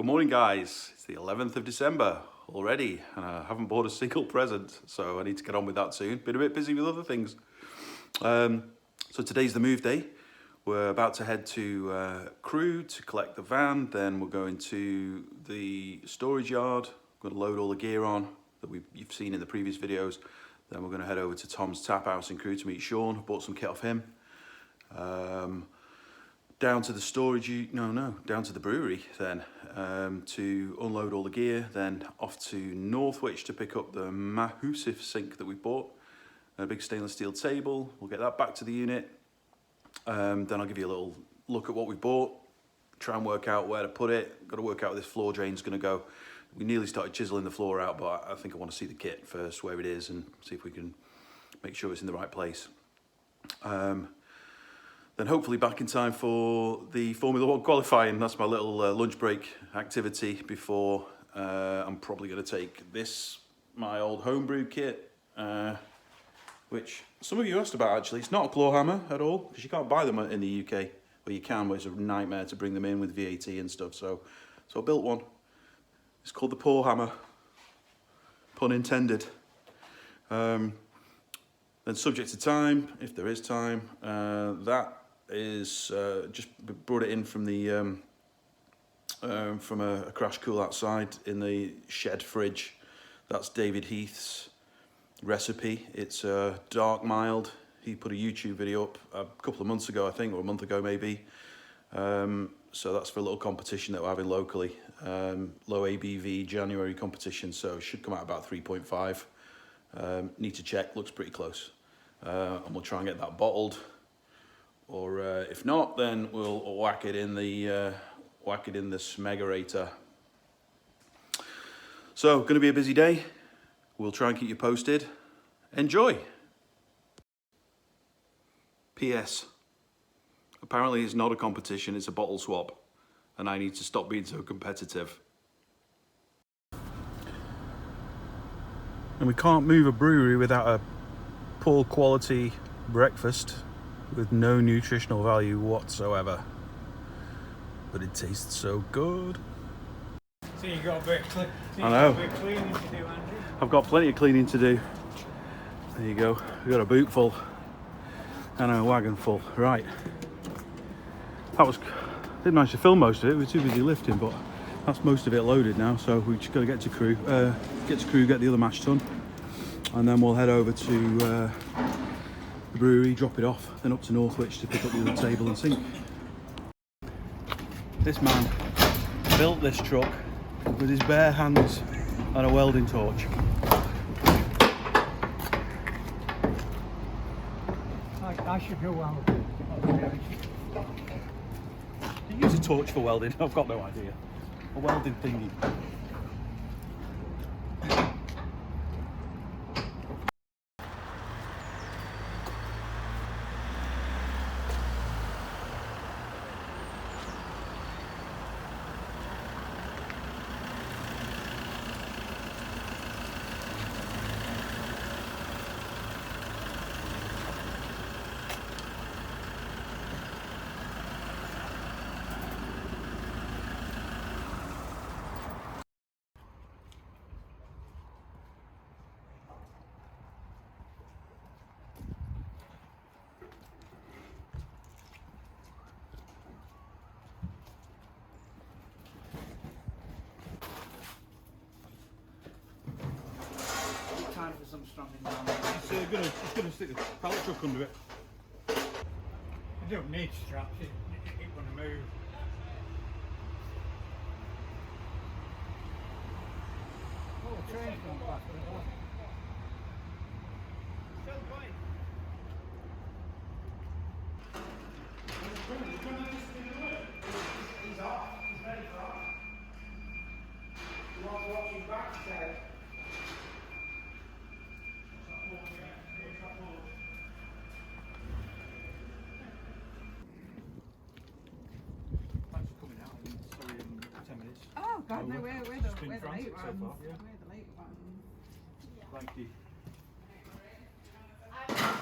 morning guys, it's the 11th of December already and I haven't bought a single present, so I need to get on with that soon. Been a bit busy with other things. So today's the move day. We're about to head to Crewe to collect the van, then we're going to the storage yard. We're going to load all the gear on that you've seen in the previous videos. Then we're going to head over to Tom's Tap House in Crewe to meet Sean. Bought some kit off him. Down to the down to the brewery then to unload all the gear, then off to Northwich to pick up the massive sink that we bought, a big stainless steel table. We'll get that back to the unit. Then I'll give you a little look at what we bought, try and work out where to put it. Got to work out where this floor drain's going to go. We nearly started chiseling the floor out, but I think I want to see the kit first, where it is, and see if we can make sure it's in the right place. Then hopefully back in time for the Formula 1 qualifying. That's my little lunch break activity before I'm probably going to take my old homebrew kit, which some of you asked about actually. It's not a claw hammer at all, because you can't buy them in the UK. Well, you can, but it's a nightmare to bring them in with VAT and stuff. So I built one. It's called the paw hammer, pun intended. Then subject to time, if there is time, that is just brought it in from the from a crash cool outside in the shed fridge. That's David Heath's recipe. It's dark mild. He put a YouTube video up a couple of months ago, I think, or a month ago maybe. So that's for a little competition that we're having locally, low ABV January competition. So it should come out about 3.5. Need to check. Looks pretty close, and we'll try and get that bottled. Or if not, then we'll whack it in the smegerator. So, going to be a busy day. We'll try and keep you posted. Enjoy. P.S. Apparently, it's not a competition; it's a bottle swap, and I need to stop being so competitive. And we can't move a brewery without a poor quality breakfast with no nutritional value whatsoever, but it tastes so good. So you got a bit I know. cleaning to do, Andrew. I've got plenty of cleaning to do. There you go. We've got a boot full and a wagon full. Right. Didn't manage to film most of it. We were too busy lifting, but that's most of it loaded now. So we just got to get to Crewe, get the other match done, and then we'll head over to the brewery, drop it off, then up to Northwich to pick up the other table and sink. This man built this truck with his bare hands and a welding torch. I should know how. You use a torch for welding? I've got no idea. A welding thingy. Time for some stranding down. It's gonna stick the pallet truck under it. You don't need straps, it won't move. Oh, the train's gone past as well. He's off. He's ready for off. You want to watch his back, Ted? Oh God, no, we're the late ones. so far, yeah. We're the late ones. Thank you.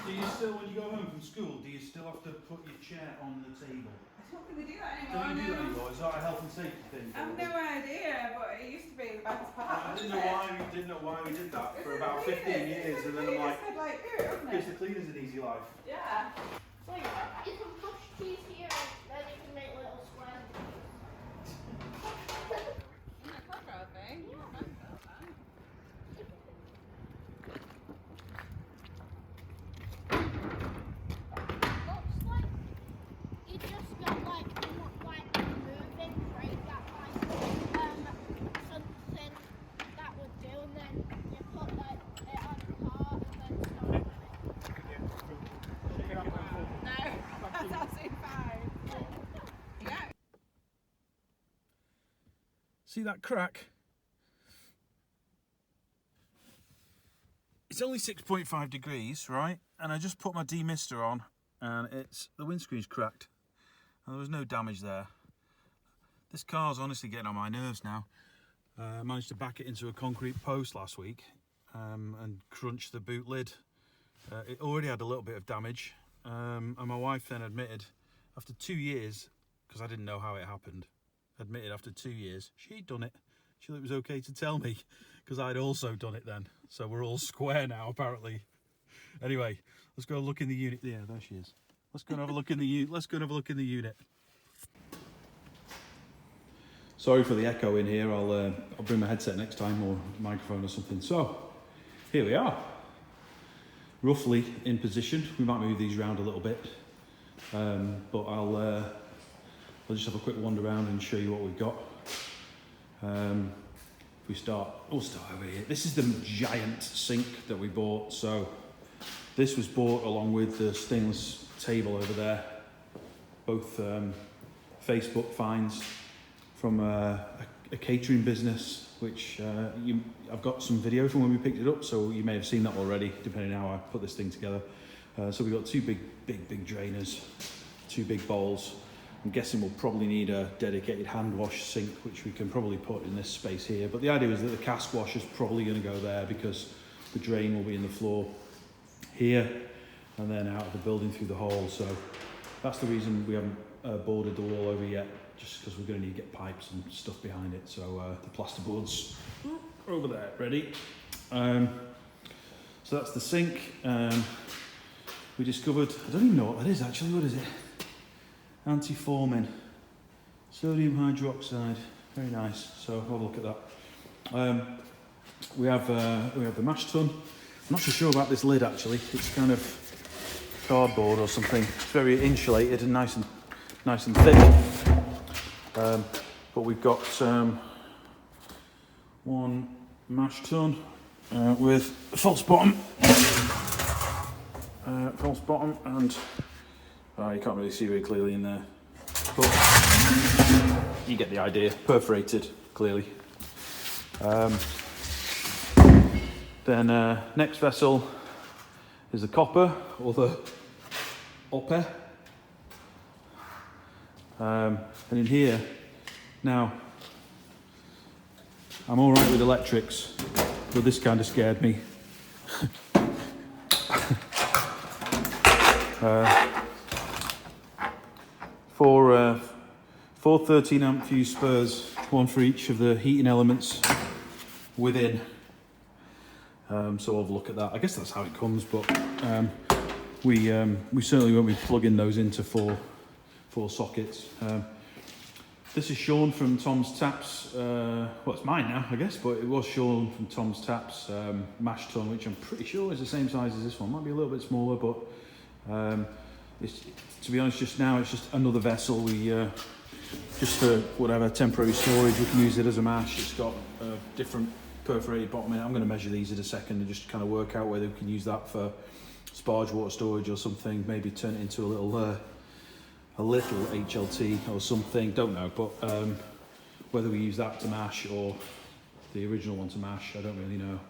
Do you still, when you go home from school, do you still have to put your chair on the table? I don't think they do that Don't you do that anymore. anymore? Is that a health and safety thing? I've no idea, but it used to be the best part. I didn't know why we did that for about 15 years, and then I'm like, gives the cleaners an easy life. Yeah. So you can push cheese here and then you can make little squares. Isn't that clever, I think? Looks like you just got like moving crate that something that would do, and then you put it on a cart and then start it. No, that's absolutely fine. Yeah. See that crack? It's only 6.5 degrees, right? And I just put my demister on, and the windscreen's cracked. And there was no damage there. This car's honestly getting on my nerves now. I managed to back it into a concrete post last week and crunch the boot lid. It already had a little bit of damage, and my wife then admitted after 2 years, because I didn't know how it happened, admitted after 2 years she'd done it. She thought it was okay to tell me because I'd also done it then. So we're all square now apparently. Anyway, let's go look in the unit. Yeah, there she is. Let's go and have a look in the unit. Let's go and have a look in the unit. Sorry for the echo in here. I'll bring my headset next time, or microphone or something. So here we are, roughly in position. We might move these around a little bit, but I'll just have a quick wander around and show you what we've got. We'll start over here. This is the giant sink that we bought. So this was bought along with the stainless table over there. Both Facebook finds from a catering business, which I've got some video from when we picked it up, so you may have seen that already, depending on how I put this thing together. So we've got two big drainers, two big bowls. I'm guessing we'll probably need a dedicated hand wash sink, which we can probably put in this space here. But the idea is that the cask wash is probably going to go there because the drain will be in the floor here and then out of the building through the hole. So that's the reason we haven't boarded the wall over yet, just because we're going to need to get pipes and stuff behind it. So the plasterboards are over there, ready. So that's the sink. We discovered, I don't even know what that is actually, what is it? Anti-foaming, sodium hydroxide, very nice. So have a look at that. We have the mash tun. I'm not so sure about this lid actually. It's kind of cardboard or something. It's very insulated and nice and thick. But we've got one mash tun with false bottom, and you can't really see very clearly in there, but you get the idea. Perforated, clearly. Then next vessel is the copper, or the oppe. And in here, now, I'm all right with electrics, but this kind of scared me. Four 13 amp fuse spurs, one for each of the heating elements within. So we'll have a look at that. I guess that's how it comes, but we certainly won't be plugging those into four sockets. This is Sean from Tom's Taps. Well, it's mine now, I guess, but it was Sean from Tom's Taps mash tun, which I'm pretty sure is the same size as this one. Might be a little bit smaller, but to be honest, just now it's just another vessel. We just for whatever temporary storage, we can use it as a mash. It's got a different perforated bottom in it. I'm going to measure these in a second and just kind of work out whether we can use that for sparge water storage or something. Maybe turn it into a little HLT or something. Don't know, but whether we use that to mash or the original one to mash, I don't really know.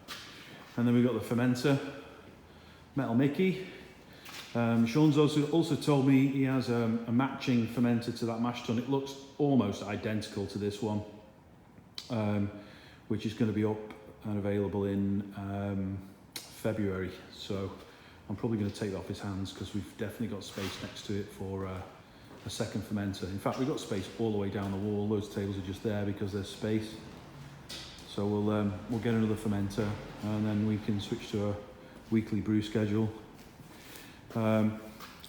And then we've got the fermenter, Metal Mickey. Sean's also told me he has a matching fermenter to that mash tun. It looks almost identical to this one, which is going to be up and available in February. So I'm probably going to take that off his hands because we've definitely got space next to it for a second fermenter. In fact, we've got space all the way down the wall. Those tables are just there because there's space. So we'll get another fermenter and then we can switch to a weekly brew schedule.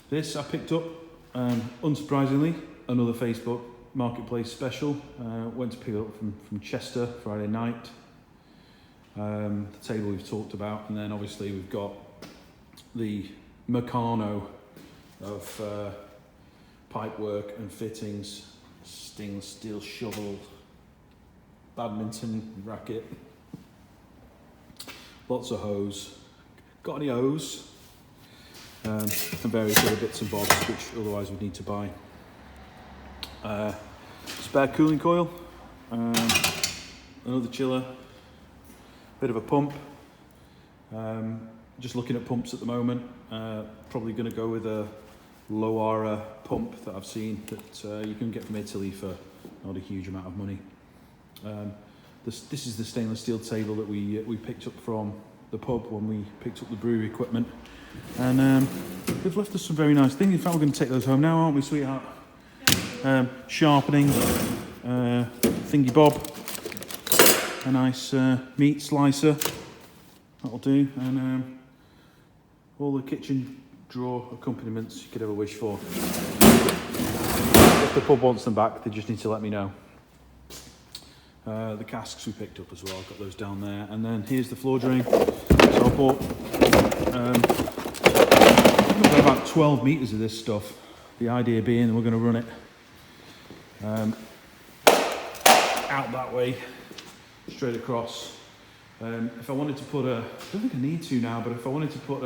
This I picked up, unsurprisingly, another Facebook Marketplace special. Went to pick it up from Cheshire Friday night. The table we've talked about, and then obviously we've got the Meccano of pipe work and fittings, stainless steel shovel, badminton racket, lots of hose. Got any hose? And various other bits and bobs which otherwise we'd need to buy. Spare cooling coil, another chiller, bit of a pump. Just looking at pumps at the moment. Probably going to go with a low Ara pump that I've seen that you can get from Italy for not a huge amount of money. This is the stainless steel table that we picked up from the pub when we picked up the brewery equipment, and they've left us some very nice things. In fact, we're going to take those home now, aren't we, sweetheart? Sharpening, thingy bob, a nice meat slicer, that'll do, and all the kitchen drawer accompaniments you could ever wish for. If the pub wants them back, they just need to let me know. The casks we picked up as well, I've got those down there, and then here's the floor drain. So I bought about 12 metres of this stuff. The idea being we're going to run it out that way, straight across. If I wanted to put I don't think I need to now, but if I wanted to put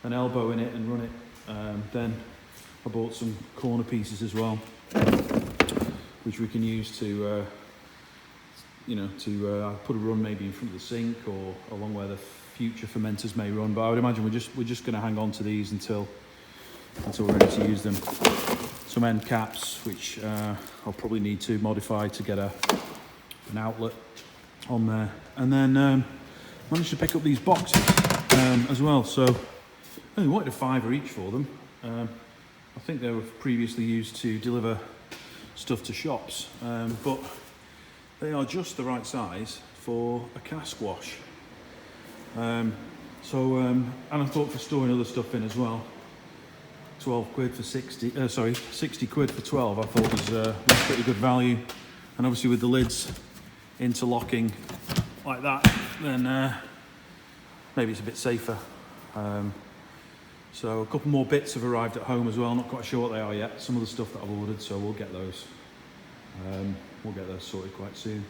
an elbow in it and run it, then I bought some corner pieces as well, which we can use to put a run maybe in front of the sink or along where the future fermenters may run. But I would imagine we're just going to hang on to these until we're ready to use them. Some end caps, which I'll probably need to modify to get an outlet on there. And then managed to pick up these boxes as well. So I only wanted £5 each for them. I think they were previously used to deliver stuff to shops, but they are just the right size for a cask wash. And I thought for storing other stuff in as well, 12 quid for 60 quid for 12 I thought was pretty good value. And obviously with the lids interlocking like that, then maybe it's a bit safer. So a couple more bits have arrived at home as well, not quite sure what they are yet. Some of the stuff that I've ordered, so we'll get those. We'll get those sorted quite soon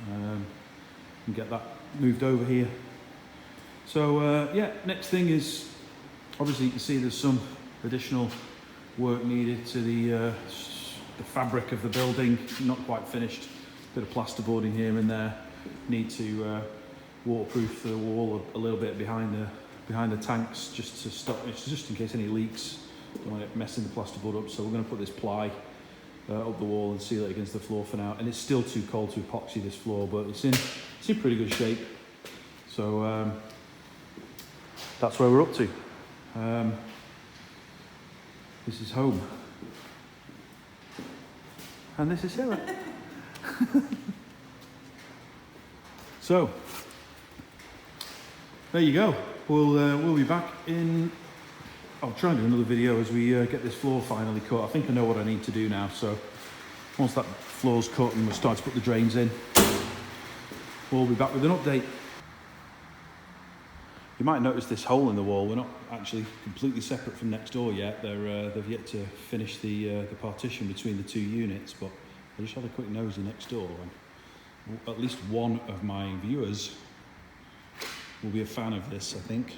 and get that moved over here. So yeah, next thing is, obviously you can see there's some additional work needed to the fabric of the building, not quite finished. Bit of plasterboarding here and there. Need to waterproof the wall a little bit behind the tanks, just to stop, just in case any leaks. Don't want it messing the plasterboard up. So we're going to put this ply up the wall and seal it against the floor for now. And it's still too cold to epoxy this floor, but it's in pretty good shape. So that's where we're up to. This is home. And this is Sarah. So there you go. We'll be back in. I'll try and do another video as we get this floor finally cut. I think I know what I need to do now. So once that floor's cut and we'll start to put the drains in, we'll be back with an update. You might notice this hole in the wall. We're not actually completely separate from next door yet. They've yet to finish the partition between the two units, but I just had a quick nosy next door, and at least one of my viewers will be a fan of this, I think.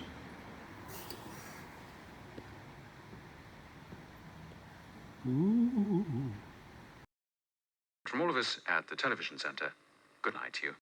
Ooh. From all of us at the Television Centre, good night to you.